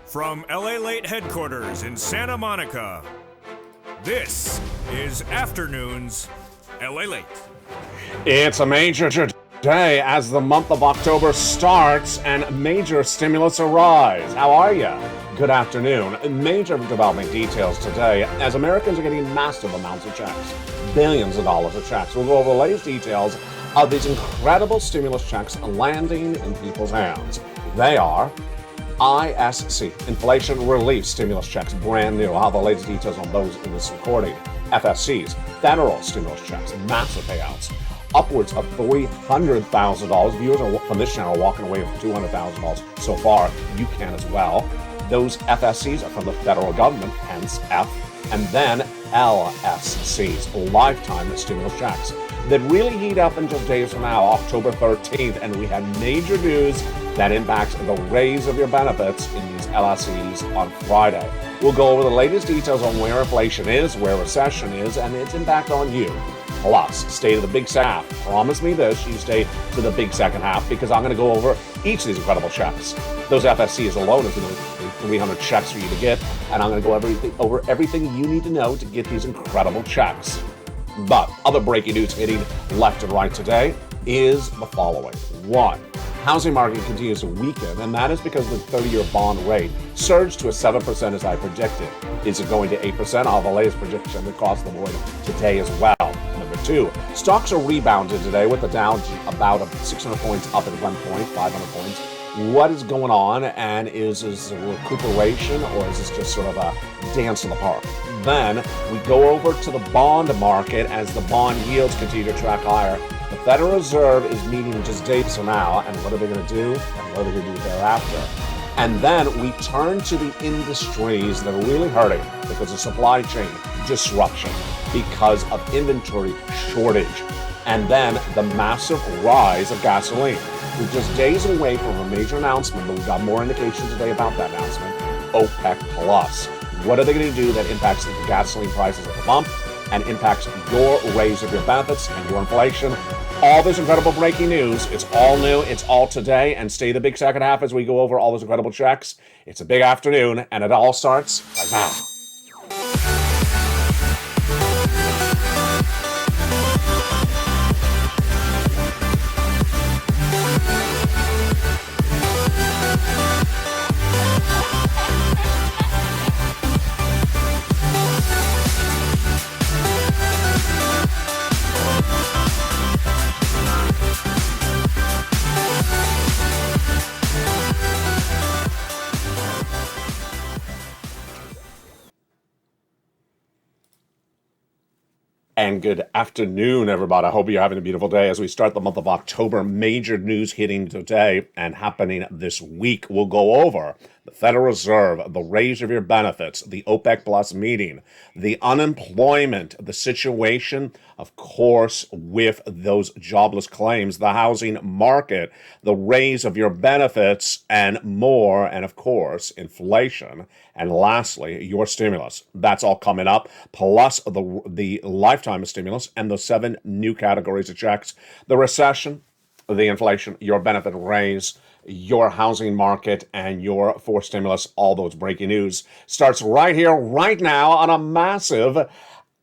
From LA Late headquarters in Santa Monica, this is Afternoons LA Late. It's a major day as the month of October starts and major stimulus arrives. How are you? Good afternoon. Major development details today as Americans are getting massive amounts of checks, billions of dollars of checks. We'll go over the latest details of these incredible stimulus checks landing in people's hands. They are ISC, Inflation Relief Stimulus Checks, brand new. I'll have the latest details on those in this recording. FSCs, federal stimulus checks, massive payouts, upwards of $300,000. Viewers from this channel are walking away with $200,000 so far. You can as well. Those FSCs are from the federal government, hence F, and then LSCs, lifetime stimulus checks, that really heat up in just days from now, October 13th, and we had major news that impacts the raise of your benefits in these LSCs on Friday. We'll go over the latest details on where inflation is, where recession is, and its impact on you. Plus, stay to the big second half. Promise me this, you stay to the big second half, because I'm going to go over each of these incredible checks. Those FSCs alone is going to be 300 checks for you to get, and I'm going to go over everything you need to know to get these incredible checks. But other breaking news hitting left and right today is the following. One, housing market continues to weaken, and that is because the 30-year bond rate surged to 7% as I predicted. Is it going to 8%? I'll have the latest prediction across the board today as well. Number two, stocks are rebounded today with the Dow about 600 points up at 1 point, 500 points. What is going on, and is this a recuperation, or is this just sort of a dance in the park? Then we go over to the bond market as the bond yields continue to track higher. The Federal Reserve is meeting just days from now, and what are they going to do, and what are they going to do thereafter? And then we turn to the industries that are really hurting because of supply chain disruption, because of inventory shortage, and then the massive rise of gasoline. We're just days away from a major announcement, but we've got more indications today about that announcement. OPEC Plus. What are they going to do that impacts the gasoline prices at the pump and impacts your raise of your benefits and your inflation? All this incredible breaking news. It's all new. It's all today. And stay the big second half as we go over all those incredible checks. It's a big afternoon, and it all starts right now. And good afternoon, everybody. I hope you're having a beautiful day as we start the month of October. Major news hitting today and happening this week. We'll go over the Federal Reserve, the raise of your benefits, the OPEC Plus meeting, the unemployment, the situation, of course, with those jobless claims, the housing market, the raise of your benefits, and more, and of course, inflation. And lastly, your stimulus. That's all coming up, plus the lifetime stimulus and the 7 new categories of checks, the recession, the inflation, your benefit raise, your housing market, and your forced stimulus. All those breaking news starts right here, right now, on a massive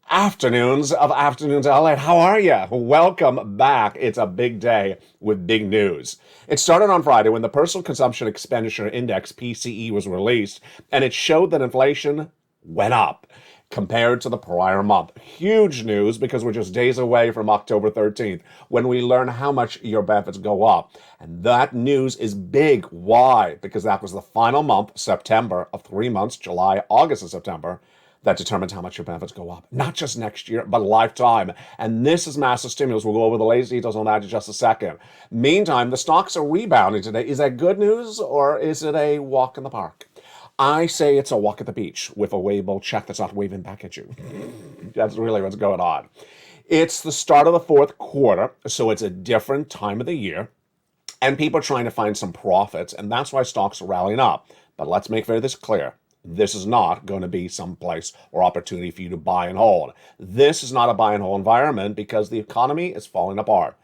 Afternoons LA. How are you? Welcome back. It's a big day with big news. It started on Friday when the Personal Consumption Expenditure Index, PCE, was released, and it showed that inflation went up compared to the prior month. Huge news because we're just days away from October 13th when we learn how much your benefits go up. And that news is big. Why? Because that was the final month, September, of 3 months, July, August, and September, that determines how much your benefits go up. Not just next year, but lifetime. And this is massive stimulus. We'll go over the latest details on that in just a second. Meantime, the stocks are rebounding today. Is that good news, or is it a walk in the park? I say it's a walk at the beach with a wavable check that's not waving back at you. That's really what's going on. It's the start of the fourth quarter, so it's a different time of the year, and people are trying to find some profits, and that's why stocks are rallying up. But let's make this clear. This is not going to be some place or opportunity for you to buy and hold. This is not a buy and hold environment because the economy is falling apart.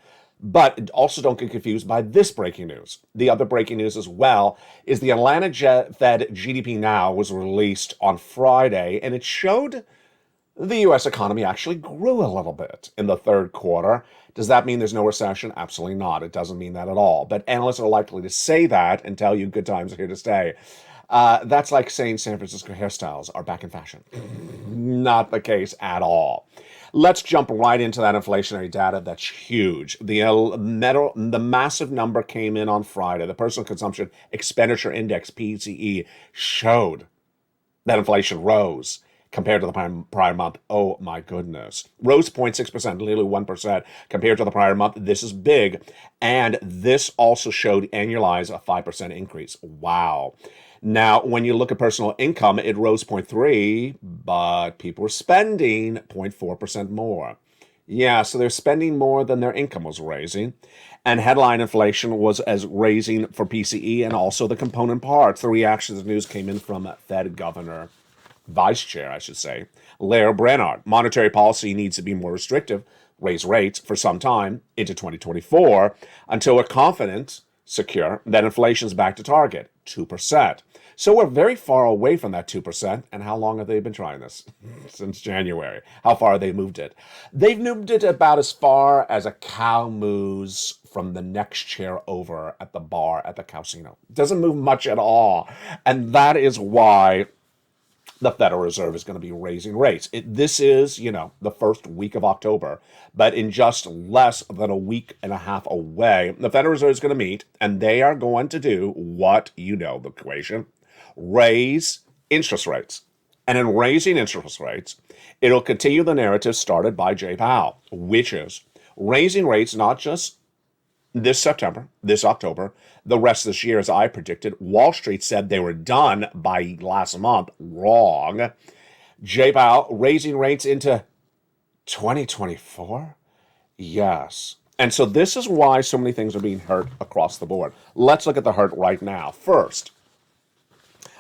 But also don't get confused by this breaking news. The other breaking news as well is the Atlanta Fed GDP Now was released on Friday, and it showed the U.S. economy actually grew a little bit in the third quarter. Does that mean there's no recession? Absolutely not. It doesn't mean that at all. But analysts are likely to say that and tell you good times are here to stay. That's like saying San Francisco hairstyles are back in fashion. Not the case at all. Let's jump right into that inflationary data. That's huge. The massive number came in on Friday. The Personal Consumption Expenditure Index, PCE, showed that inflation rose compared to the prior month. Oh my goodness. Rose 0.6%, nearly 1% compared to the prior month. This is big. And this also showed annualized a 5% increase. Wow. Now, when you look at personal income, it rose 0.3%, but people were spending 0.4% more. Yeah, so they're spending more than their income was raising. And headline inflation was as raising for PCE and also the component parts. The reaction to the news came in from Fed Governor, Vice Chair, I should say, Lael Brainard. Monetary policy needs to be more restrictive, raise rates for some time into 2024 until we're confident, secure, that inflation is back to target, 2%. So we're very far away from that 2%. And how long have they been trying this? Since January. How far have they moved it? They've moved it about as far as a cow moves from the next chair over at the bar at the casino. It doesn't move much at all. And that is why the Federal Reserve is going to be raising rates. This is, the first week of October, but in just less than a week and a half away, the Federal Reserve is going to meet, and they are going to do what, the equation, raise interest rates. And in raising interest rates, it'll continue the narrative started by Jay Powell, which is raising rates not just this September, this October, the rest of this year, as I predicted. Wall Street said they were done by last month. Wrong. Jay Powell raising rates into 2024? Yes. And so this is why so many things are being hurt across the board. Let's look at the hurt right now. First,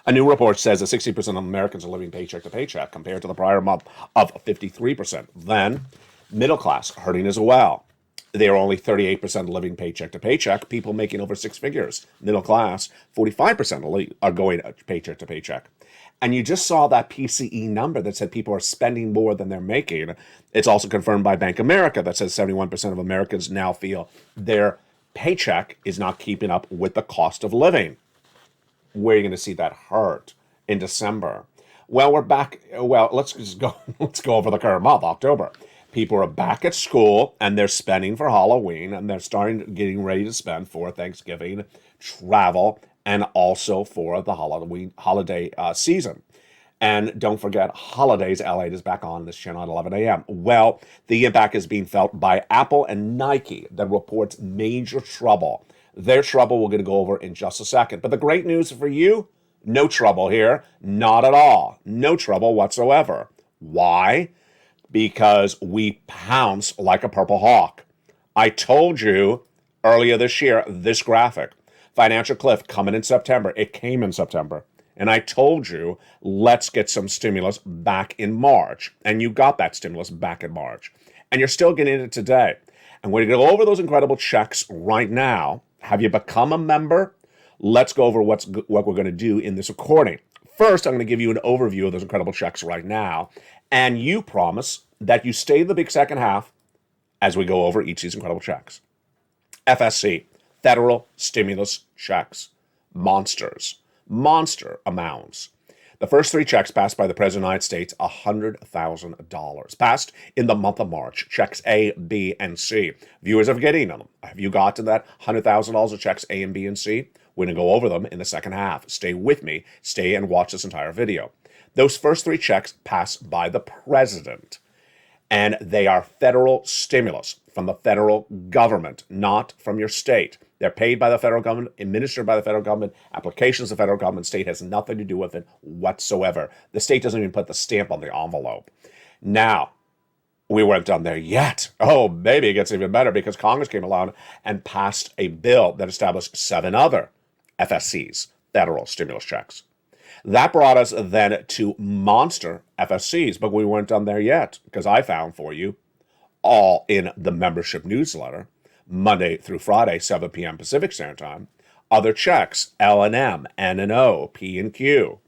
a new report says that 60% of Americans are living paycheck to paycheck compared to the prior month of 53%. Then, middle class hurting as well. They are only 38% living paycheck to paycheck. People making over six figures, middle class, 45% are going paycheck to paycheck. And you just saw that PCE number that said people are spending more than they're making. It's also confirmed by Bank of America that says 71% of Americans now feel their paycheck is not keeping up with the cost of living. Where are you going to see that hurt in December? Well, we're back. Well, let's go over the current month, October. People are back at school and they're spending for Halloween and they're getting ready to spend for Thanksgiving, travel, and also for the holiday season. And don't forget, holidays, L8 is back on this channel at 11 a.m. Well, the impact is being felt by Apple and Nike that reports major trouble. Their trouble we're going to go over in just a second. But the great news for you, no trouble here. Not at all. No trouble whatsoever. Why? Because we pounce like a purple hawk. I told you earlier this year, this graphic, financial cliff coming in September. It came in September. And I told you, let's get some stimulus back in March. And you got that stimulus back in March. And you're still getting it today. And we're going to go over those incredible checks right now. Have you become a member? Let's go over what we're going to do in this recording. First, I'm going to give you an overview of those incredible checks right now. And you promise that you stay the big second half as we go over each of these incredible checks. FSC, federal stimulus checks. Monster amounts. The first three checks passed by the President of the United States, $100,000. Passed in the month of March. Checks A, B, and C. Viewers are getting them. Have you gotten that $100,000 of checks A and B and C? We're going to go over them in the second half. Stay with me. Stay and watch this entire video. Those first three checks passed by the President. And they are federal stimulus from the federal government, not from your state. They're paid by the federal government, administered by the federal government, applications of the federal government. State has nothing to do with it whatsoever. The state doesn't even put the stamp on the envelope. Now, we weren't done there yet. Oh, maybe it gets even better because Congress came along and passed a bill that established 7 other FSCs, federal stimulus checks. That brought us then to monster FSCs, but we weren't done there yet because I found for you, all in the membership newsletter, Monday through Friday, 7 p.m. Pacific Standard Time. Other checks, L&M, N&O, P and Q.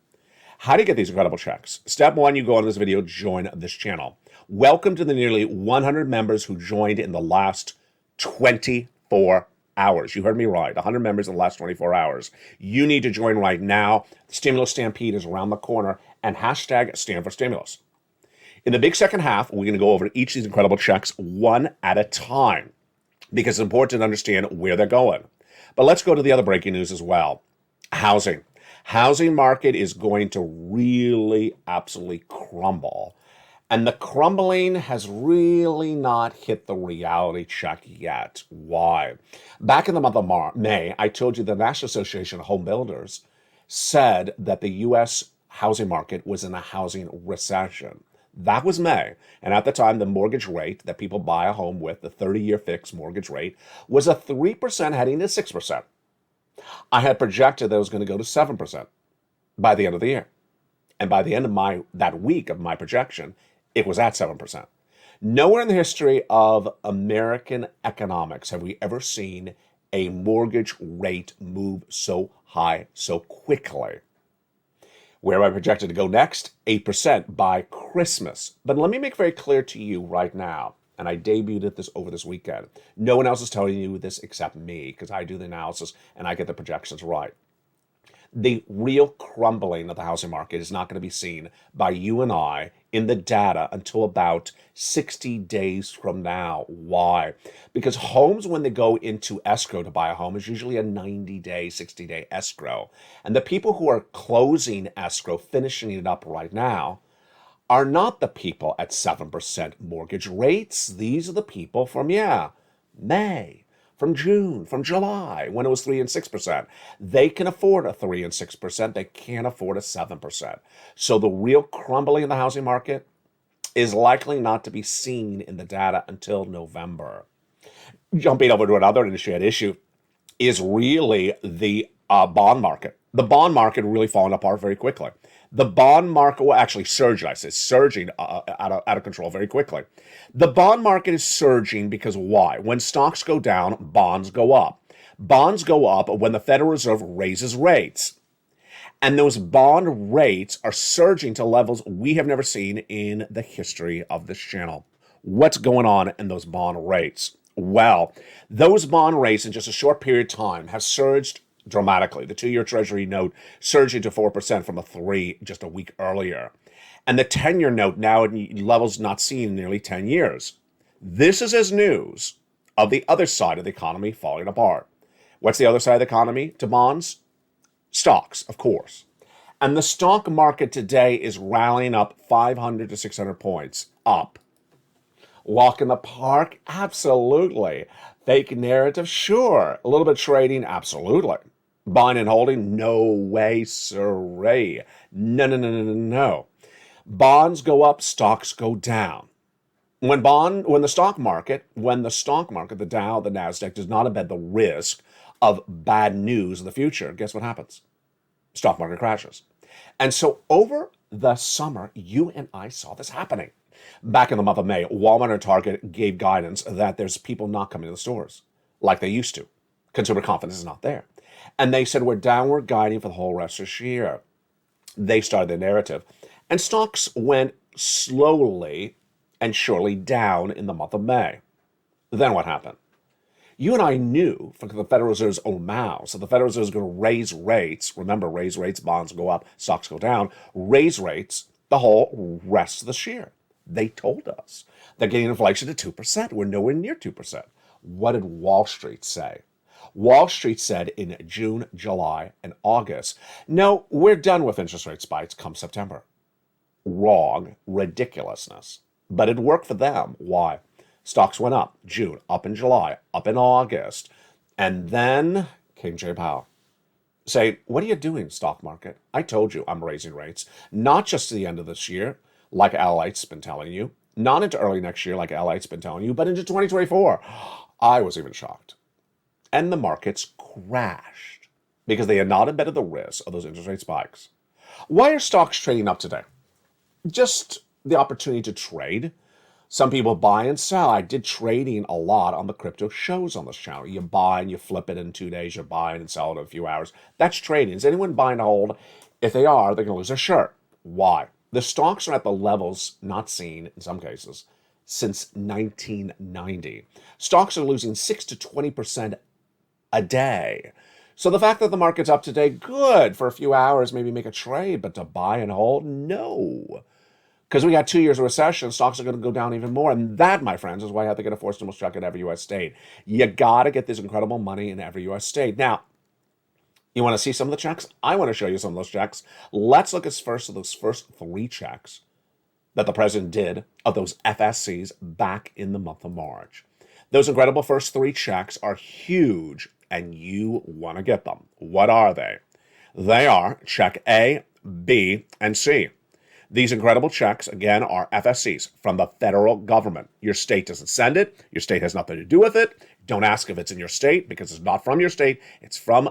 How do you get these incredible checks? Step one, you go on this video, join this channel. Welcome to the nearly 100 members who joined in the last 24 hours. You heard me right, 100 members in the last 24 hours. You need to join right now. The Stimulus Stampede is around the corner, and hashtag stand for stimulus. In the big second half, we're going to go over each of these incredible checks one at a time because it's important to understand where they're going. But let's go to the other breaking news as well. Housing. Housing market is going to really absolutely crumble. And the crumbling has really not hit the reality check yet. Why? Back in the month of May, I told you the National Association of Home Builders said that the U.S. housing market was in a housing recession. That was May. And at the time, the mortgage rate that people buy a home with, the 30-year fixed mortgage rate, was a 3% heading to 6%. I had projected that it was going to go to 7% by the end of the year. And by the end of that week of my projection, it was at 7%. Nowhere in the history of American economics have we ever seen a mortgage rate move so high so quickly. Where am I projected to go next? 8% by Christmas. But let me make very clear to you right now, and I debuted this over this weekend. No one else is telling you this except me, because I do the analysis and I get the projections right. The real crumbling of the housing market is not going to be seen by you and I in the data until about 60 days from now. Why? Because homes, when they go into escrow to buy a home, is usually a 90-day, 60-day escrow. And the people who are closing escrow, finishing it up right now, are not the people at 7% mortgage rates. These are the people from, May, from June, from July, when it was 3 and 6%. They can afford a 3 and 6%. They can't afford a 7%. So the real crumbling in the housing market is likely not to be seen in the data until November. Jumping over to another industry at issue is really the bond market. The bond market really falling apart very quickly. The bond market, well, actually surging, surging out of control very quickly. The bond market is surging because why? When stocks go down, bonds go up. Bonds go up when the Federal Reserve raises rates. And those bond rates are surging to levels we have never seen in the history of this channel. What's going on in those bond rates? Well, those bond rates in just a short period of time have surged dramatically. The 2-year Treasury note surging to 4% from a 3 just a week earlier. And the 10-year note now at levels not seen in nearly 10 years. This is as news of the other side of the economy falling apart. What's the other side of the economy to bonds? Stocks, of course. And the stock market today is rallying up 500 to 600 points up. Walk in the park? Absolutely. Fake narrative? Sure. A little bit trading? Absolutely. Buying and holding? No way, sirree. No. Bonds go up, stocks go down. When the stock market, the Dow, the NASDAQ, does not embed the risk of bad news in the future, guess what happens? Stock market crashes. And so over the summer, you and I saw this happening. Back in the month of May, Walmart and Target gave guidance that there's people not coming to the stores like they used to. Consumer confidence is not there. And they said, we're downward guiding for the whole rest of this year. They started the narrative. And stocks went slowly and surely down in the month of May. Then what happened? You and I knew from the Federal Reserve's own mouths that the Federal Reserve is going to raise rates. Remember, raise rates, bonds go up, stocks go down. Raise rates the whole rest of this year. They told us they're getting inflation to 2%. We're nowhere near 2%. What did Wall Street say? Wall Street said in June, July, and August, no, we're done with interest rate spikes come September. Wrong. Ridiculousness. But it worked for them. Why? Stocks went up June, up in July, up in August. And then came Jay Powell. Say, what are you doing, stock market? I told you I'm raising rates, not just to the end of this year, like Alite's been telling you, not into early next year, like Alite's been telling you, but into 2024. I was even shocked. And the markets crashed because they had not embedded the risk of those interest rate spikes. Why are stocks trading up today? Just the opportunity to trade. Some people buy and sell. I did trading a lot on the crypto shows on this channel. You buy and you flip it in 2 days. You buy and sell it in a few hours. That's trading. Is anyone buying and hold? If they are, they're going to lose their shirt. Why? The stocks are at the levels not seen, in some cases, since 1990. Stocks are losing 6 to 20% a day. So the fact that the market's up today, good for a few hours, maybe make a trade, but to buy and hold, no. Because we got 2 years of recession, stocks are going to go down even more. And that, my friends, is why I have to get a forced stimulus check in every U.S. state. You got to get this incredible money in every U.S. state. Now, you want to see some of the checks? I want to show you some of those checks. Let's look at those first 3 checks that the president did of those FSCs back in the month of March. Those incredible first 3 checks are huge, and you want to get them. What are they? They are check A, B, and C. These incredible checks, again, are FSCs from the federal government. Your state doesn't send it. Your state has nothing to do with it. Don't ask if it's in your state because it's not from your state. It's from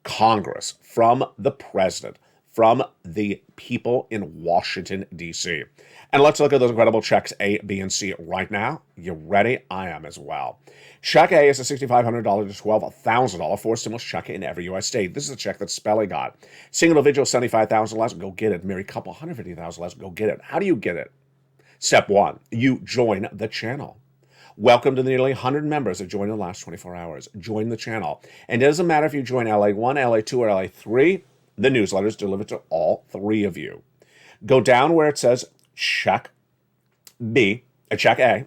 Congress, from the president, from the people in Washington, D.C. And let's look at those incredible checks A, B, and C right now. You ready? I am as well. Check A is a $6,500 to $12,000 forced stimulus check in every U.S. state. This is a check that Spelly got. Single individual, $75,000 less, go get it. Married couple, $150,000 less, go get it. How do you get it? Step 1, you join the channel. Welcome to the nearly 100 members that joined in the last 24 hours. Join the channel. And it doesn't matter if you join LA1, LA2, or LA3, the newsletter is delivered to all 3 of you. Go down where it says check B, check A,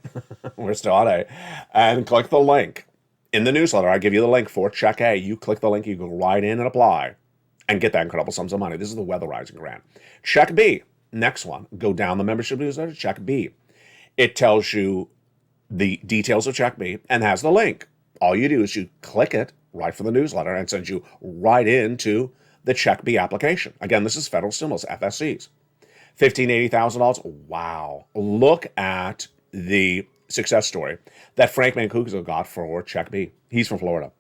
we're still on A, and click the link. In the newsletter, I give you the link for check A. You click the link, you go right in and apply and get that incredible sums of money. This is the weatherizing grant. Check B, next one. Go down the membership newsletter, check B. It tells you the details of check B and has the link. All you do is you click it right from the newsletter and sends you right into the check B application. Again, this is federal stimulus, FSCs. $15,000, $80,000. Wow. Look at the success story that Frank Mancuso got for check B. He's from Florida.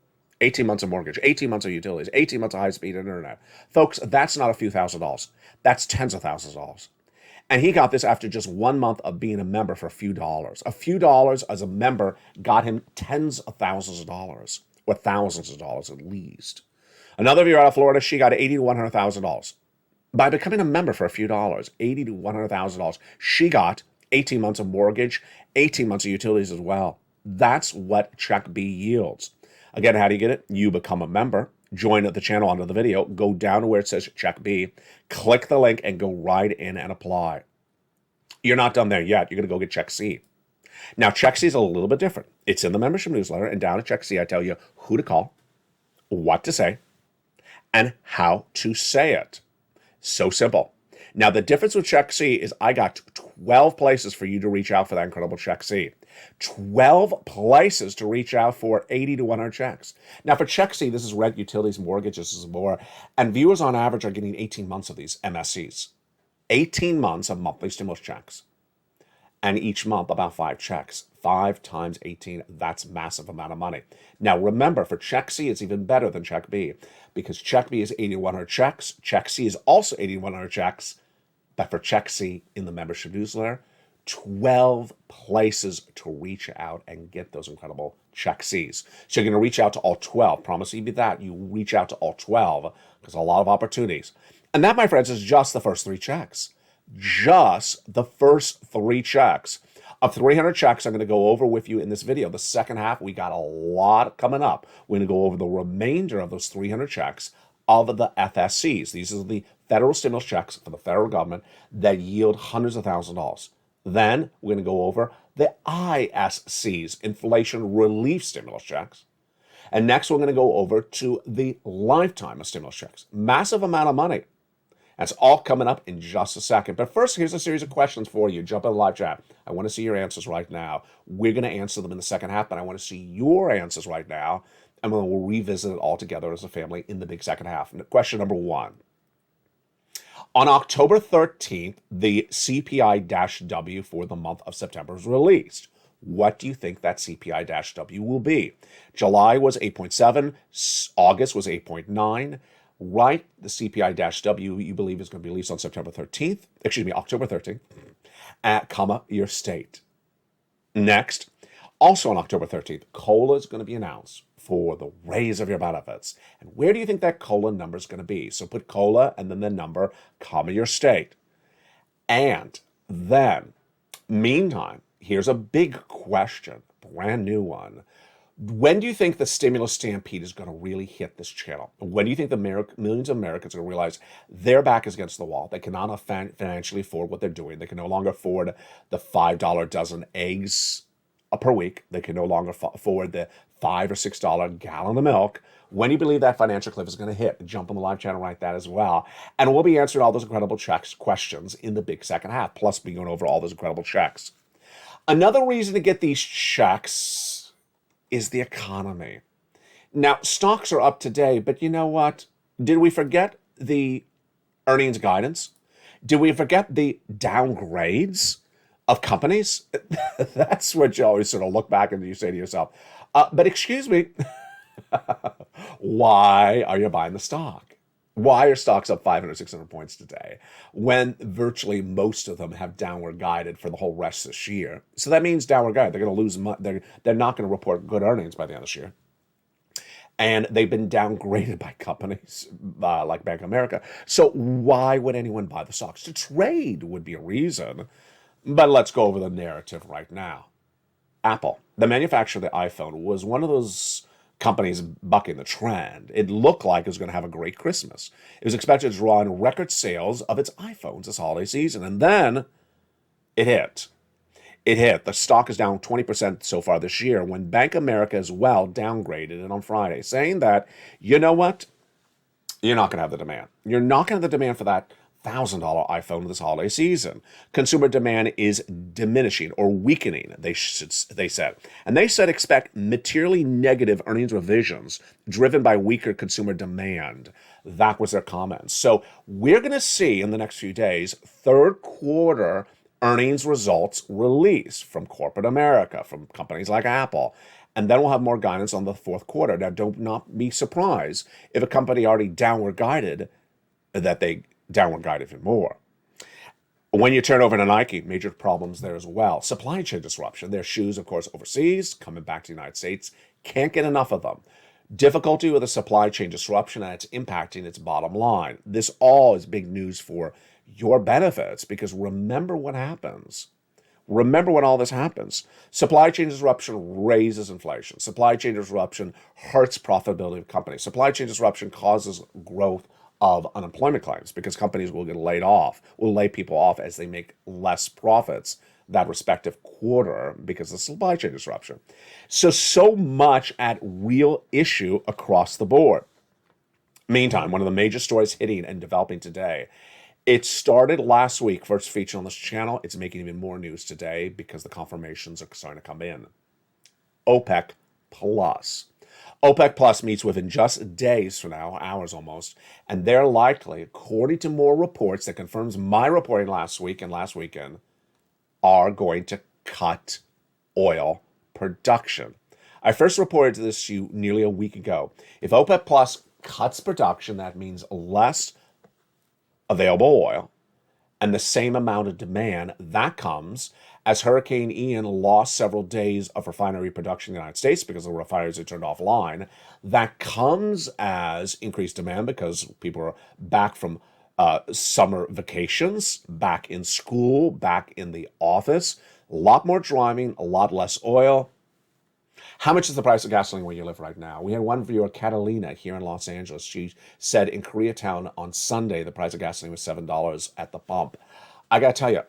18 months of mortgage, 18 months of utilities, 18 months of high-speed internet. Folks, that's not a few $1,000s. That's tens of thousands of dollars. And he got this after just 1 month of being a member for a few dollars. A few dollars as a member got him tens of thousands of dollars, or thousands of dollars at least. Another viewer out of Florida, she got $80,000 to $100,000. By becoming a member for a few dollars, $80,000 to $100,000, she got 18 months of mortgage, 18 months of utilities as well. That's what check B yields. Again, how do you get it? You become a member, join the channel under the video, go down to where it says check B, click the link, and go right in and apply. You're not done there yet. You're going to go get check C. Now, check C is a little bit different. It's in the membership newsletter, and down at check C, I tell you who to call, what to say, and how to say it. So simple. Now, the difference with check C is I got 12 places for you to reach out for that incredible check C. 12 places to reach out for 80 to 100 checks. Now, for check C, this is rent, utilities, mortgages, this is more. And viewers on average are getting 18 months of these MSCs. 18 months of monthly stimulus checks. And each month, about 5 checks. 5 times 18, that's massive amount of money. Now, remember, for check C, it's even better than check B, because check B is 80 to 100 checks. Check C is also 80 to 100 checks. But for check C in the membership newsletter, 12 places to reach out and get those incredible check Cs. So you're going to reach out to all 12. Promise you that. You reach out to all 12 because a lot of opportunities. And that, my friends, is just the first 3 checks. Just the first 3 checks. Of 300 checks I'm going to go over with you in this video. The second half, we got a lot coming up. We're going to go over the remainder of those 300 checks of the FSCs. These are the federal stimulus checks for the federal government that yield hundreds of thousands of dollars. Then we're going to go over the ISCs, inflation relief stimulus checks. And next we're going to go over to the lifetime of stimulus checks. Massive amount of money. That's all coming up in just a second. But first, here's a series of questions for you. Jump in the live chat. I want to see your answers right now. We're going to answer them in the second half, but I want to see your answers right now. And then we'll revisit it all together as a family in the big second half. Question number 1. On October 13th, the CPI-W for the month of September was released. What do you think that CPI-W will be? July was 8.7, August was 8.9. Right, the CPI-W you believe is going to be released on October 13th, comma, your state. Next, also on October 13th, COLA is going to be announced for the raise of your benefits. And where do you think that COLA number is going to be? So put COLA and then the number, comma your state. And then, meantime, here's a big question, brand new one. When do you think the stimulus stampede is going to really hit this channel? When do you think the millions of Americans are going to realize their back is against the wall? They cannot financially afford what they're doing. They can no longer afford the $5 dozen eggs per week. They can no longer afford the $5 or $6 gallon of milk. When do you believe that financial cliff is going to hit? Jump on the live channel, write that as well. And we'll be answering all those incredible questions in the big second half, plus be going over all those incredible checks. Another reason to get these checks is the economy. Now, stocks are up today, but you know what? Did we forget the earnings guidance? Did we forget the downgrades of companies? That's what you always sort of look back and you say to yourself, but excuse me, why are you buying the stock? Why are stocks up 500, 600 points today when virtually most of them have downward guided for the whole rest of this year? So that means downward guide. They're going to lose money. They're not going to report good earnings by the end of this year. And they've been downgraded by companies like Bank of America. So why would anyone buy the stocks? To trade would be a reason. But let's go over the narrative right now. Apple, the manufacturer of the iPhone, was one of those companies bucking the trend. It looked like it was going to have a great Christmas. It was expected to draw in record sales of its iPhones this holiday season. And then it hit. It hit. The stock is down 20% so far this year, when Bank of America as well downgraded it on Friday, saying that, you know what? You're not going to have the demand. You're not going to have the demand for that $1,000 iPhone this holiday season. Consumer demand is diminishing or weakening, they said. And they said expect materially negative earnings revisions driven by weaker consumer demand. That was their comments. So we're going to see in the next few days third quarter earnings results released from corporate America, from companies like Apple. And then we'll have more guidance on the fourth quarter. Now, don't not be surprised if a company already downward guided that they downward guide even more. When you turn over to Nike, major problems there as well. Supply chain disruption. Their shoes, of course, overseas, coming back to the United States. Can't get enough of them. Difficulty with the supply chain disruption, and it's impacting its bottom line. This all is big news for your benefits, because remember what happens. Remember when all this happens. Supply chain disruption raises inflation. Supply chain disruption hurts profitability of companies. Supply chain disruption causes growth of unemployment claims, because companies will get laid off, will lay people off as they make less profits that respective quarter because of supply chain disruption. So much at real issue across the board. Meantime, one of the major stories hitting and developing today, it started last week, first feature on this channel. It's making even more news today because the confirmations are starting to come in. OPEC Plus. OPEC Plus meets within just days from now, hours almost, and they're likely, according to more reports that confirms my reporting last week and last weekend, are going to cut oil production. I first reported this to you nearly a week ago. If OPEC Plus cuts production, that means less available oil and the same amount of demand. That comes as Hurricane Ian lost several days of refinery production in the United States because the refineries are turned offline. That comes as increased demand because people are back from summer vacations, back in school, back in the office. A lot more driving, a lot less oil. How much is the price of gasoline where you live right now? We had one viewer, Catalina, here in Los Angeles. She said in Koreatown on Sunday, the price of gasoline was $7 at the pump. I got to tell you,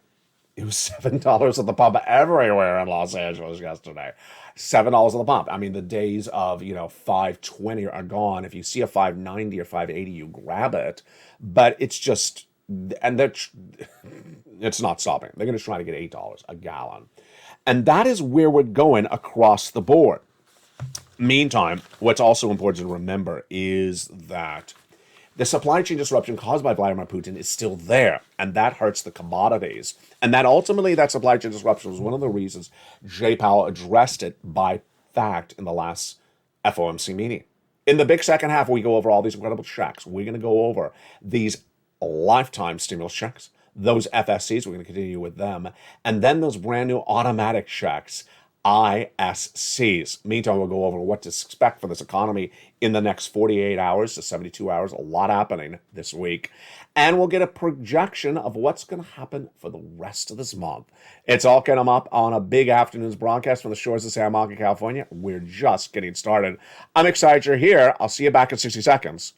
it was $7 at the pump everywhere in Los Angeles yesterday. $7 at the pump. I mean, the days of, $5.20 are gone. If you see a $5.90 or $5.80, you grab it. But it's just, and it's not stopping. They're going to try to get $8 a gallon. And that is where we're going across the board. Meantime, what's also important to remember is that the supply chain disruption caused by Vladimir Putin is still there, and that hurts the commodities. And that ultimately, that supply chain disruption was one of the reasons Jay Powell addressed it by fact in the last FOMC meeting. In the big second half, we go over all these incredible checks. We're going to go over these lifetime stimulus checks, Those FSCs, we're going to continue with them. And then those brand new automatic checks, ISCs. Meantime, we'll go over what to expect for this economy in the next 48 hours to 72 hours. A lot happening this week. And we'll get a projection of what's going to happen for the rest of this month. It's all coming up on a big afternoon's broadcast from the shores of Santa Monica, California. We're just getting started. I'm excited you're here. I'll see you back in 60 seconds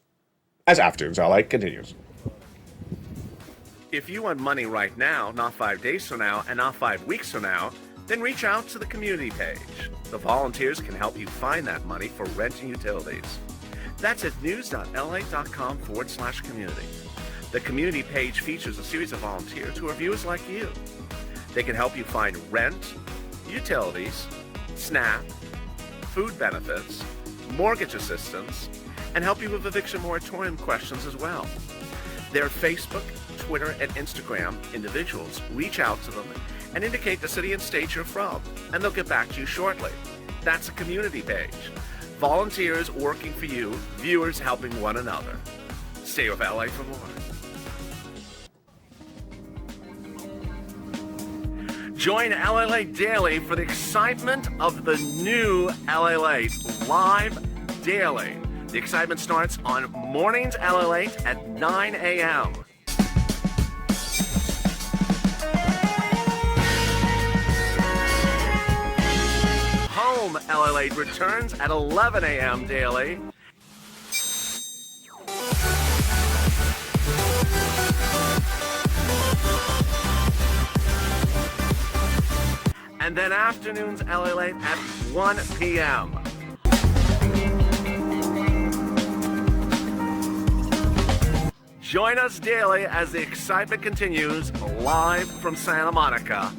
as Afternoons LA continues. If you want money right now, not 5 days from now, and not 5 weeks from now, then reach out to the community page. The volunteers can help you find that money for rent and utilities. That's at news.la.com/community. The community page features a series of volunteers who are viewers like you. They can help you find rent, utilities, SNAP, food benefits, mortgage assistance, and help you with eviction moratorium questions as well. Their Facebook, Twitter, and Instagram individuals reach out to them and indicate the city and state you're from, and they'll get back to you shortly. That's a community page. Volunteers working for you, viewers helping one another. Stay with LA for more. Join LA Daily for the excitement of the new LA live daily. The excitement starts on Mornings LA at 9 a.m. Home LA returns at 11 a.m. daily. And then Afternoons LA at 1 p.m. Join us daily as the excitement continues live from Santa Monica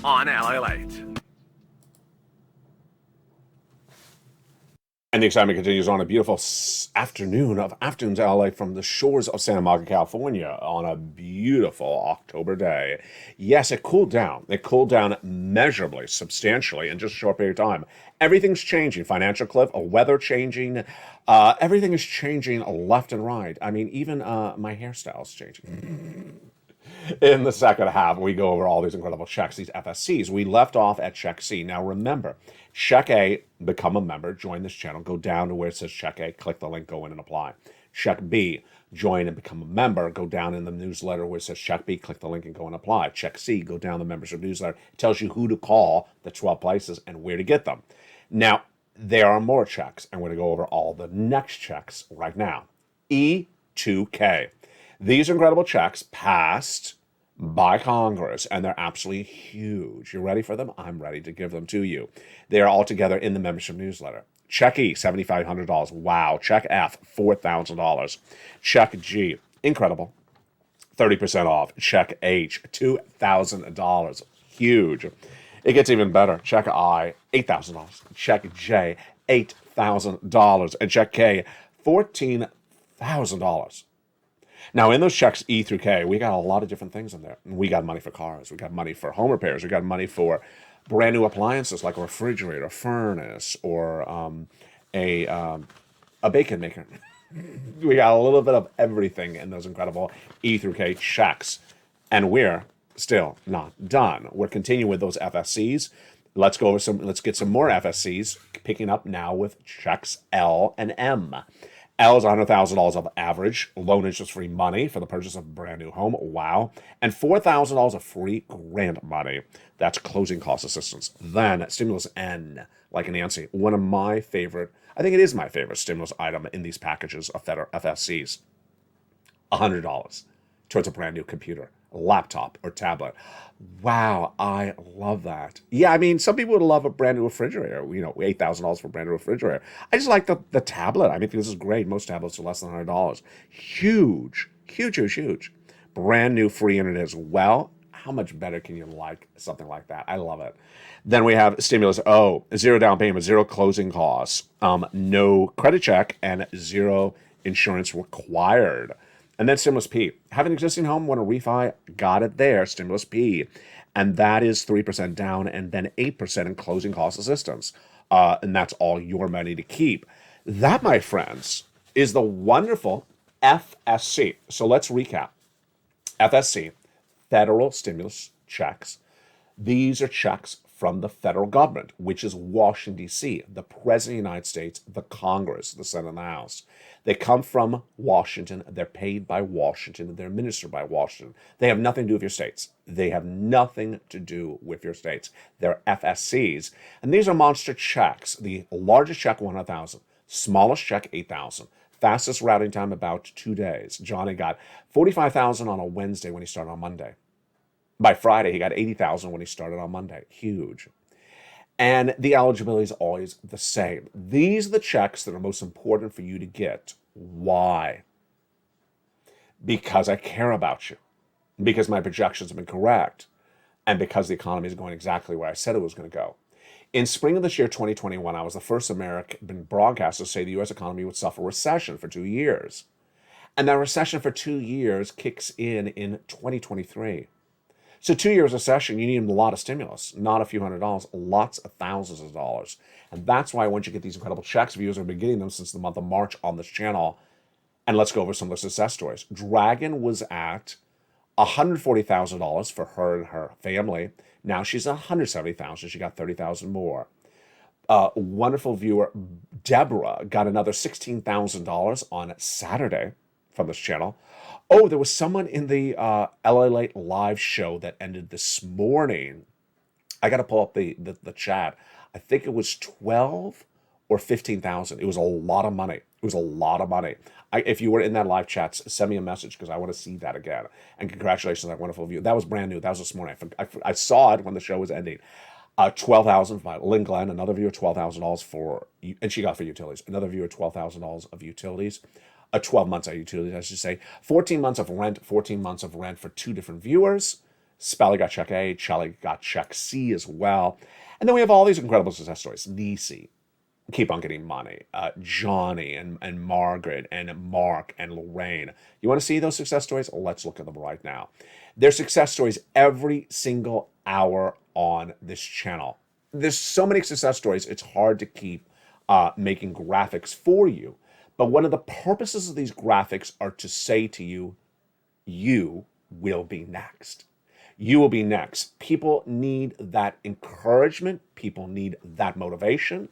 on LA Late. And the excitement continues on a beautiful afternoon of Afternoons LA from the shores of Santa Monica, California on a beautiful October day. Yes, it cooled down. It cooled down measurably, substantially in just a short period of time. Everything's changing. Financial cliff, weather changing. Everything is changing left and right. I mean, even my hairstyle's changing. In the second half, we go over all these incredible checks, these FSCs. We left off at Check C. Now remember, Check A, become a member, join this channel, go down to where it says Check A, click the link, go in and apply. Check B, join and become a member, go down in the newsletter where it says Check B, click the link and go and apply. Check C, go down the membership newsletter, it tells you who to call, the 12 places, and where to get them. Now, there are more checks, and we're going to go over all the next checks right now. E2K. These are incredible checks passed by Congress, and they're absolutely huge. You ready for them? I'm ready to give them to you. They are all together in the membership newsletter. Check E, $7,500. Wow. Check F, $4,000. Check G, incredible, 30% off. Check H, $2,000. Huge. It gets even better. Check I, $8,000. Check J, $8,000. And check K, $14,000. Now, in those checks E through K, we got a lot of different things in there. We got money for cars. We got money for home repairs. We got money for brand new appliances like a refrigerator, a furnace, or a bacon maker. We got a little bit of everything in those incredible E through K checks. And we're still not done. We're continuing with those FSCs. Let's go over let's get some more FSCs, picking up now with checks L and M. L is $100,000 of average loan interest-free money for the purchase of a brand new home. Wow. And $4,000 of free grant money. That's closing cost assistance. Then stimulus N, like Nancy, one of my favorite, I think it is my favorite stimulus item in these packages of federal FSCs. $100 towards a brand new computer, laptop, or tablet. Wow, I love that. Yeah, I mean, some people would love a brand new refrigerator, you know, $8,000 for a brand new refrigerator. I just like the tablet. I mean, this is great. Most tablets are less than $100. Huge, huge, huge, huge. Brand new free internet as well. How much better can you like something like that? I love it. Then we have stimulus O, zero down payment, zero closing costs, no credit check, and zero insurance required. And then stimulus P. Have an existing home, want to refi? Got it there, stimulus P. And that is 3% down and then 8% in closing cost assistance. And that's all your money to keep. That, my friends, is the wonderful FSC. So let's recap. FSC, federal stimulus checks. These are checks from the federal government, which is Washington, D.C., the President of the United States, the Congress, the Senate and the House. They come from Washington. They're paid by Washington. They're administered by Washington. They have nothing to do with your states. They have nothing to do with your states. They're FSCs. And these are monster checks. The largest check, $100,000. Smallest check, $8,000. Fastest routing time, about 2 days. Johnny got $45,000 on a Wednesday when he started on Monday. By Friday, he got $80,000 when he started on Monday. Huge. And the eligibility is always the same. These are the checks that are most important for you to get. Why? Because I care about you. Because my projections have been correct. And because the economy is going exactly where I said it was going to go. In spring of this year, 2021, I was the first American broadcaster to say the U.S. economy would suffer recession for 2 years. And that recession for 2 years kicks in 2023. So 2 years recession, you need a lot of stimulus, not a few $100s, lots of thousands of dollars. And that's why once you get these incredible checks, viewers have been getting them since the month of March on this channel. And let's go over some of the success stories. Dragon was at $140,000 for her and her family. Now she's at $170,000. She got $30,000 more. Wonderful viewer, Deborah, got another $16,000 on Saturday from this channel. Oh, there was someone in the LA Late live show that ended this morning. I got to pull up the chat. I think it was 12 or 15,000. It was a lot of money. It was a lot of money. If you were in that live chat, send me a message because I want to see that again. And congratulations on that wonderful view. That was brand new. That was this morning. I saw it when the show was ending. $12,000 by Lynn Glenn. Another viewer, $12,000 for, and she got for utilities. Another viewer, $12,000 of utilities. 12 months of utilities, I should say. 14 months of rent, 14 months of rent for 2 different viewers. Spally got check A, Charlie got check C as well. And then we have all these incredible success stories. Nisi, keep on getting money. Johnny and Margaret and Mark and Lorraine. You want to see those success stories? Let's look at them right now. There's success stories every single hour on this channel. There's so many success stories, it's hard to keep making graphics for you. But one of the purposes of these graphics are to say to you, you will be next. You will be next. People need that encouragement. People need that motivation.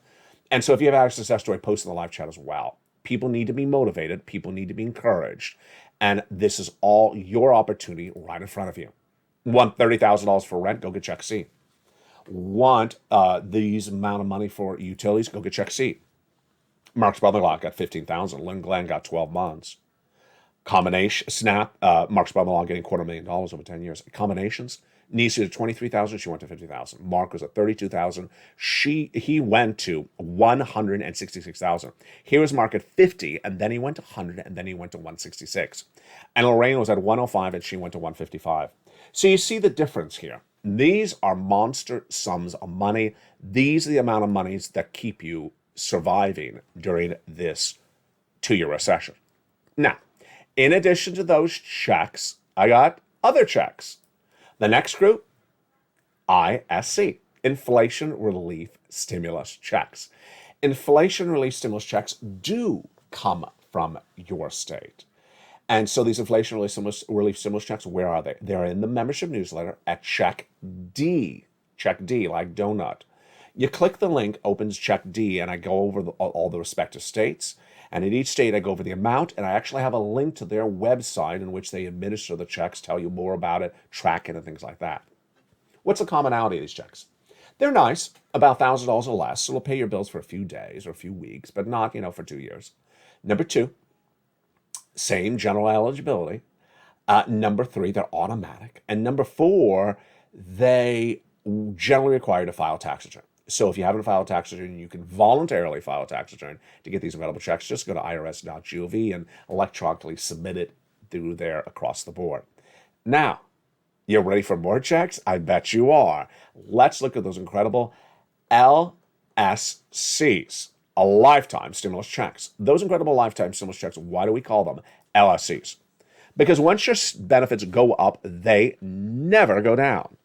And so if you have a success story, post in the live chat as well. People need to be motivated. People need to be encouraged. And this is all your opportunity right in front of you. Want $30,000 for rent? Go get check C. Want these amount of money for utilities? Go get check C. Mark's brother-in-law got $15,000. Lynn Glenn got 12 months. Combination, Snap, Mark's brother-in-law getting $250,000 over 10 years. Combinations, Nisi at $23,000, she went to $50,000. Mark was at $32,000. He went to $166,000. Here was Mark at $50,000, and then he went to $100,000, and then he went to $166,000. And Lorraine was at $105,000, and she went to $155,000. So you see the difference here. These are monster sums of money. These are the amount of monies that keep you surviving during this 2-year recession. Now, in addition to those checks, I got other checks. The next group, ISC, Inflation Relief Stimulus Checks. Inflation Relief Stimulus Checks do come from your state. And so these Inflation Relief Stimulus Checks, where are they? They're in the membership newsletter at Check D. Check D, like donut. You click the link, opens Check D, and I go over all the respective states. And in each state, I go over the amount, and I actually have a link to their website in which they administer the checks, tell you more about it, track it, and things like that. What's the commonality of these checks? They're nice, about $1,000 or less, so they'll pay your bills for a few days or a few weeks, but not, for 2 years. Number 2, same general eligibility. Number 3, they're automatic. And number 4, they generally require you to file a tax return. So if you haven't filed a tax return, you can voluntarily file a tax return to get these available checks. Just go to irs.gov and electronically submit it through there across the board. Now, you're ready for more checks? I bet you are. Let's look at those incredible LSCs, a lifetime stimulus checks. Those incredible lifetime stimulus checks, why do we call them LSCs? Because once your benefits go up, they never go down.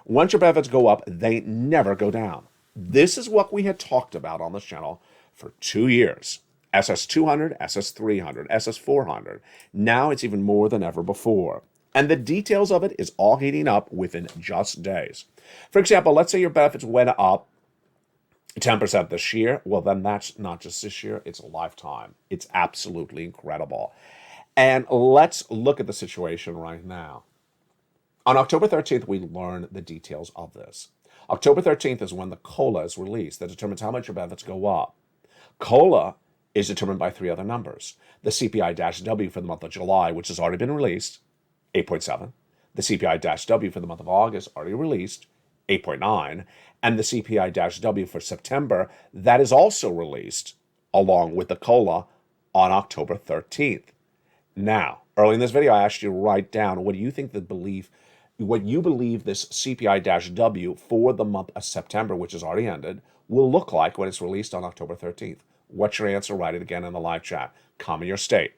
Once your benefits go up, they never go down. This is what we had talked about on this channel for 2 years. SS200, SS300, SS400. Now it's even more than ever before. And the details of it is all heating up within just days. For example, let's say your benefits went up 10% this year. Well, then that's not just this year, it's a lifetime. It's absolutely incredible. And let's look at the situation right now. On October 13th, we learn the details of this. October 13th is when the COLA is released that determines how much your benefits go up. COLA is determined by three other numbers. The CPI-W for the month of July, which has already been released, 8.7. The CPI-W for the month of August, already released, 8.9. And the CPI-W for September, that is also released along with the COLA on October 13th. Now, early in this video, I asked you to write down what you believe this CPI-W for the month of September, which has already ended, will look like when it's released on October 13th. What's your answer? Write it again in the live chat. Comma your state.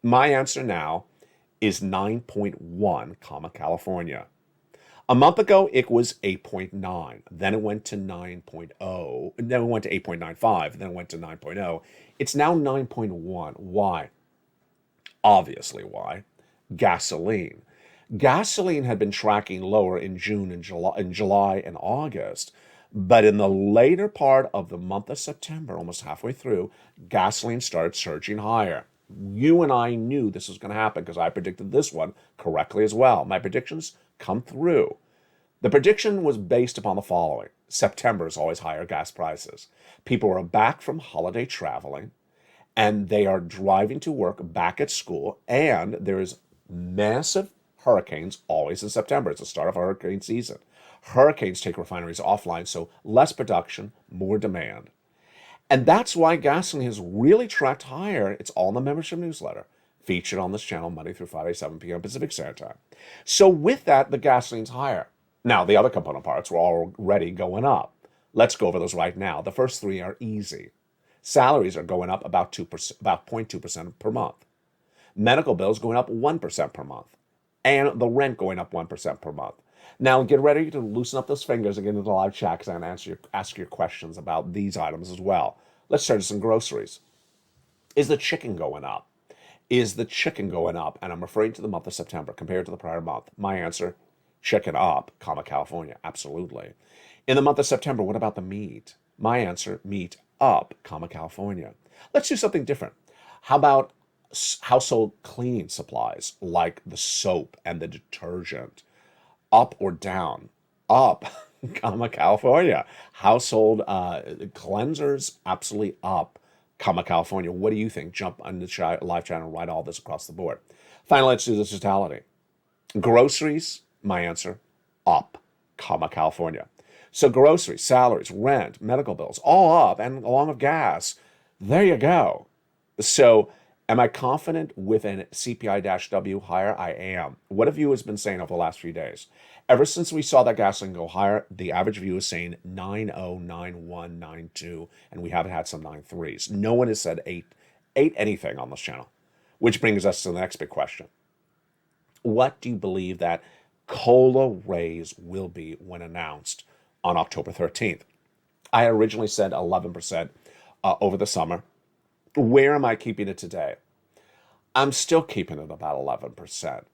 My answer now is 9.1, California. A month ago, it was 8.9. Then it went to 9.0. Then it went to 8.95. Then it went to 9.0. It's now 9.1. Why? Obviously, why? Gasoline. Gasoline had been tracking lower in June and July and August, but in the later part of the month of September, almost halfway through, gasoline started surging higher. You and I knew this was going to happen because I predicted this one correctly as well. My predictions come through. The prediction was based upon the following. September is always higher gas prices. People are back from holiday traveling, and they are driving to work, back at school, and there's massive hurricanes always in September. It's the start of hurricane season. Hurricanes take refineries offline, so less production, more demand. And that's why gasoline has really tracked higher. It's all in the membership newsletter, featured on this channel Monday through Friday, 7 p.m. Pacific Standard Time. So with that, the gasoline's higher. Now, the other component parts were already going up. Let's go over those right now. The first three are easy. Salaries are going up about 0.2% per month. Medical bills going up 1% per month. And the rent going up 1% per month. Now, get ready to loosen up those fingers and get into the live chat because I'm going to ask your questions about these items as well. Let's turn to some groceries. Is the chicken going up? Is the chicken going up? And I'm referring to the month of September compared to the prior month. My answer, chicken up, California. Absolutely. In the month of September, what about the meat? My answer, meat up, California. Let's do something different. How about household cleaning supplies like the soap and the detergent? Up or down? Up, California. Household cleansers, absolutely up, California. What do you think? Jump on the live channel and write all this across the board. Finally, let's do the totality. Groceries, my answer, up, California. So groceries, salaries, rent, medical bills, all up, and along with gas. There you go. So am I confident with an CPI-W higher? I am. What have viewers been saying over the last few days? Ever since we saw that gasoline go higher, the average view is saying 9.0, 9.1, 9.2, and we haven't had some 9.3s. No one has said 8 anything on this channel, which brings us to the next big question. What do you believe that COLA raise will be when announced on October 13th? I originally said 11% over the summer. Where am I keeping it today? I'm still keeping it about 11%.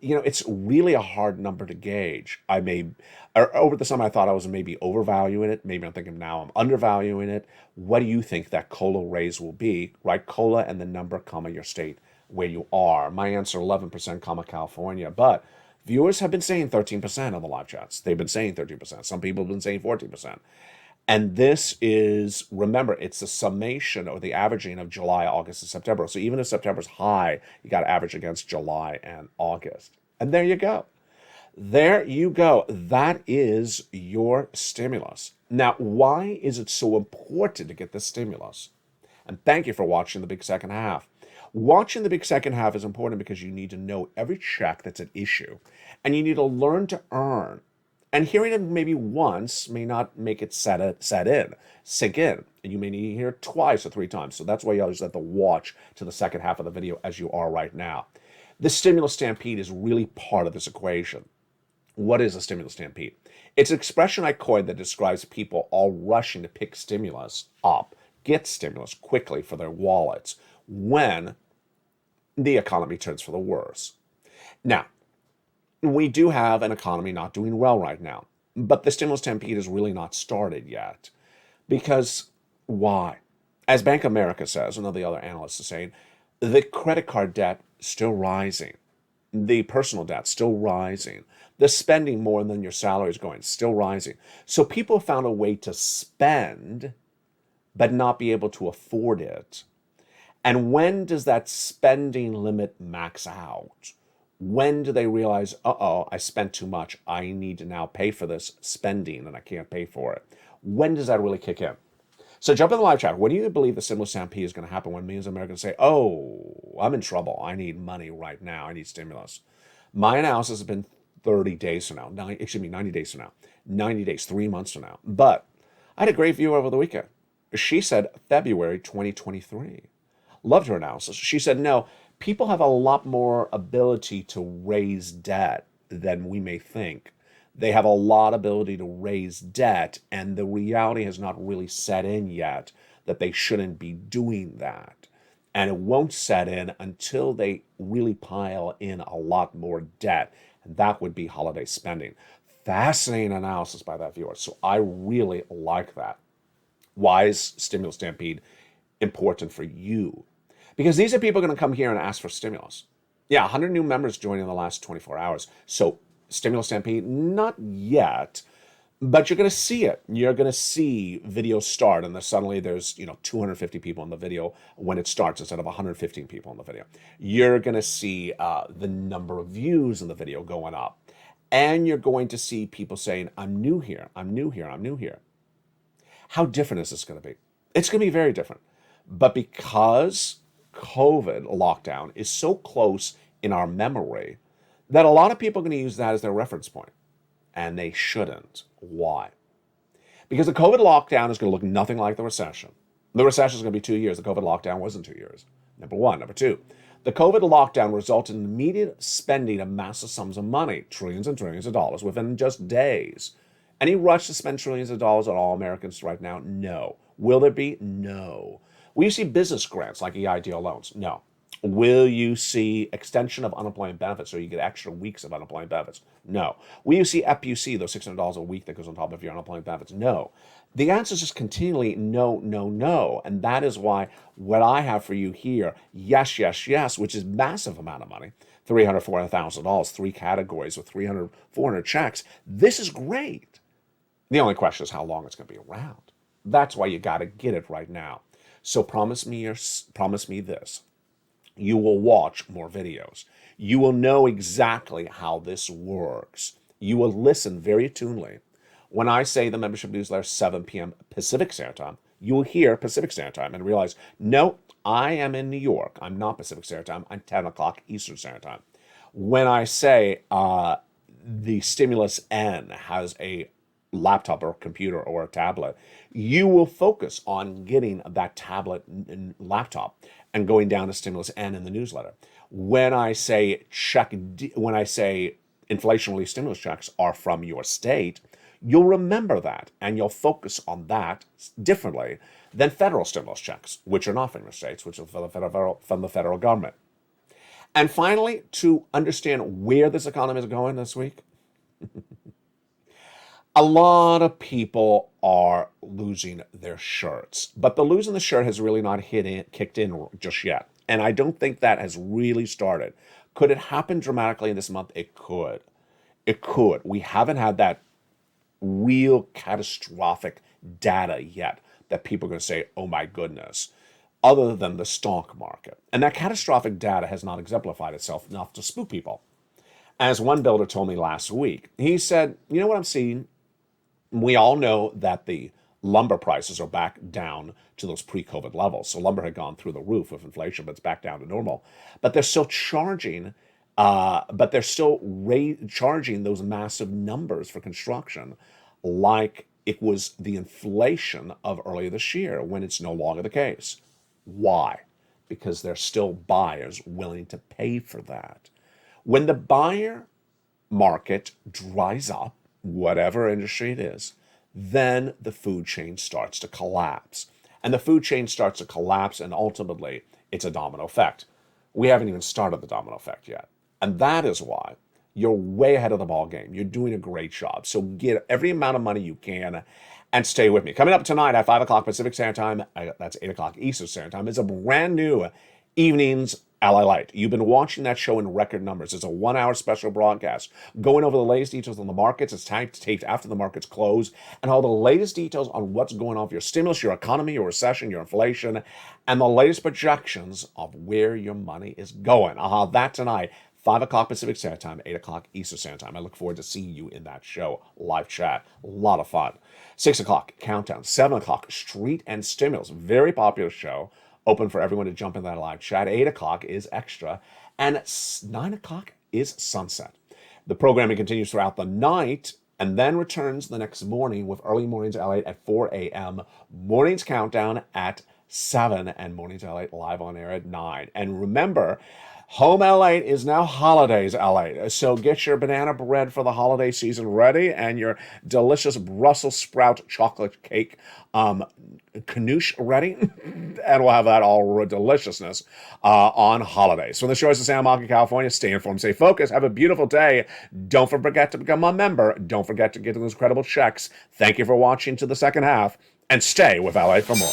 It's really a hard number to gauge. Over the summer, I thought I was maybe overvaluing it. Maybe I'm thinking now I'm undervaluing it. What do you think that COLA raise will be? Write COLA and the number, your state, where you are. My answer, 11%, California. But viewers have been saying 13% on the live chats. They've been saying 13%. Some people have been saying 14%. And this is, remember, it's the summation or the averaging of July, August, and September. So even if September's high, you got to average against July and August. And there you go. There you go. That is your stimulus. Now, why is it so important to get this stimulus? And thank you for watching the big second half. Watching the big second half is important because you need to know every check that's at issue. And you need to learn to earn. And hearing it maybe once may not make it sink in. And you may need to hear it twice or 3 times. So that's why you always have to watch to the second half of the video as you are right now. The stimulus stampede is really part of this equation. What is a stimulus stampede? It's an expression I coined that describes people all rushing to pick stimulus up, get stimulus quickly for their wallets when the economy turns for the worse. Now, we do have an economy not doing well right now. But the stimulus stampede has really not started yet. Because why? As Bank of America says, and the other analysts are saying, the credit card debt still rising. The personal debt still rising. The spending more than your salary is going, still rising. So people found a way to spend, but not be able to afford it. And when does that spending limit max out? When do they realize, I spent too much. I need to now pay for this spending and I can't pay for it? When does that really kick in? So jump in the live chat. When do you believe the stimulus stampede is going to happen when millions of Americans say, I'm in trouble. I need money right now. I need stimulus. My analysis has been 30 days from now. 90 days from now. 90 days, 3 months from now. But I had a great viewer over the weekend. She said February 2023. Loved her analysis. She said, no, people have a lot more ability to raise debt than we may think. They have a lot of ability to raise debt, and the reality has not really set in yet that they shouldn't be doing that. And it won't set in until they really pile in a lot more debt, and that would be holiday spending. Fascinating analysis by that viewer. So I really like that. Why is stimulus stampede important for you? Because these are people going to come here and ask for stimulus. Yeah, 100 new members joined in the last 24 hours. So stimulus stampede, not yet, but you're going to see it. You're going to see videos start, and then suddenly there's 250 people in the video when it starts instead of 115 people in the video. You're going to see the number of views in the video going up, and you're going to see people saying, I'm new here, I'm new here, I'm new here. How different is this going to be? It's going to be very different. But because COVID lockdown is so close in our memory that a lot of people are going to use that as their reference point. And they shouldn't. Why? Because the COVID lockdown is going to look nothing like the recession. The recession is going to be 2 years. The COVID lockdown wasn't 2 years. Number one. Number two, the COVID lockdown resulted in immediate spending of massive sums of money, trillions and trillions of dollars within just days. Any rush to spend trillions of dollars on all Americans right now? No. Will there be? No. Will you see business grants like EIDL loans? No. Will you see extension of unemployment benefits so you get extra weeks of unemployment benefits? No. Will you see FPUC, those $600 a week that goes on top of your unemployment benefits? No. The answer is just continually no, no, no. And that is why what I have for you here, yes, yes, yes, which is massive amount of money, $300,000, $400,000, 3 categories with 300, 400 checks. This is great. The only question is how long it's going to be around. That's why you got to get it right now. So promise me this. You will watch more videos. You will know exactly how this works. You will listen very attunely. When I say the membership newsletter 7 p.m. Pacific Standard Time, you will hear Pacific Standard Time and realize, no, I am in New York. I'm not Pacific Standard Time. I'm 10 o'clock Eastern Standard Time. When I say the Stimulus N has a laptop or a computer or a tablet, you will focus on getting that tablet and laptop and going down to Stimulus N in the newsletter. When I say inflation relief stimulus checks are from your state, you'll remember that and you'll focus on that differently than federal stimulus checks, which are not from your states, which are from the federal government. And finally, to understand where this economy is going this week, a lot of people are losing their shirts, but the losing the shirt has really not kicked in just yet. And I don't think that has really started. Could it happen dramatically in this month? It could. It could. We haven't had that real catastrophic data yet that people are going to say, oh my goodness, other than the stock market. And that catastrophic data has not exemplified itself enough to spook people. As one builder told me last week, he said, you know what I'm seeing? We all know that the lumber prices are back down to those pre-COVID levels. So lumber had gone through the roof with inflation, but it's back down to normal. But they're still charging, charging those massive numbers for construction like it was the inflation of earlier this year when it's no longer the case. Why? Because there's still buyers willing to pay for that. When the buyer market dries up, whatever industry it is, then the food chain starts to collapse. And the food chain starts to collapse, and ultimately, it's a domino effect. We haven't even started the domino effect yet. And that is why you're way ahead of the ball game. You're doing a great job. So get every amount of money you can and stay with me. Coming up tonight at 5 o'clock Pacific Standard Time, that's 8 o'clock Eastern Standard Time, is a brand new Evenings LA Light. You've been watching that show in record numbers. It's a 1-hour special broadcast going over the latest details on the markets. It's taped after the markets close, and all the latest details on what's going on with your stimulus, your economy, your recession, your inflation, and the latest projections of where your money is going. That tonight, 5 o'clock Pacific Standard Time, 8 o'clock Eastern Standard Time. I look forward to seeing you in that show. Live chat. A lot of fun. 6 o'clock, Countdown. 7 o'clock, Street and Stimulus. Very popular show. Open for everyone to jump in that live chat. 8 o'clock is Extra. And 9 o'clock is Sunset. The programming continues throughout the night and then returns the next morning with Early Mornings LA at 4 a.m., Mornings Countdown at 7, and Mornings LA live on air at 9. And remember, Home LA is now Holidays LA. So get your banana bread for the holiday season ready and your delicious Brussels sprout chocolate cake canouche ready. And we'll have that all deliciousness on holidays. So the show is in Santa Monica, California. Stay informed, stay focused. Have a beautiful day. Don't forget to become a member. Don't forget to get those incredible checks. Thank you for watching to the second half. And stay with LA for more.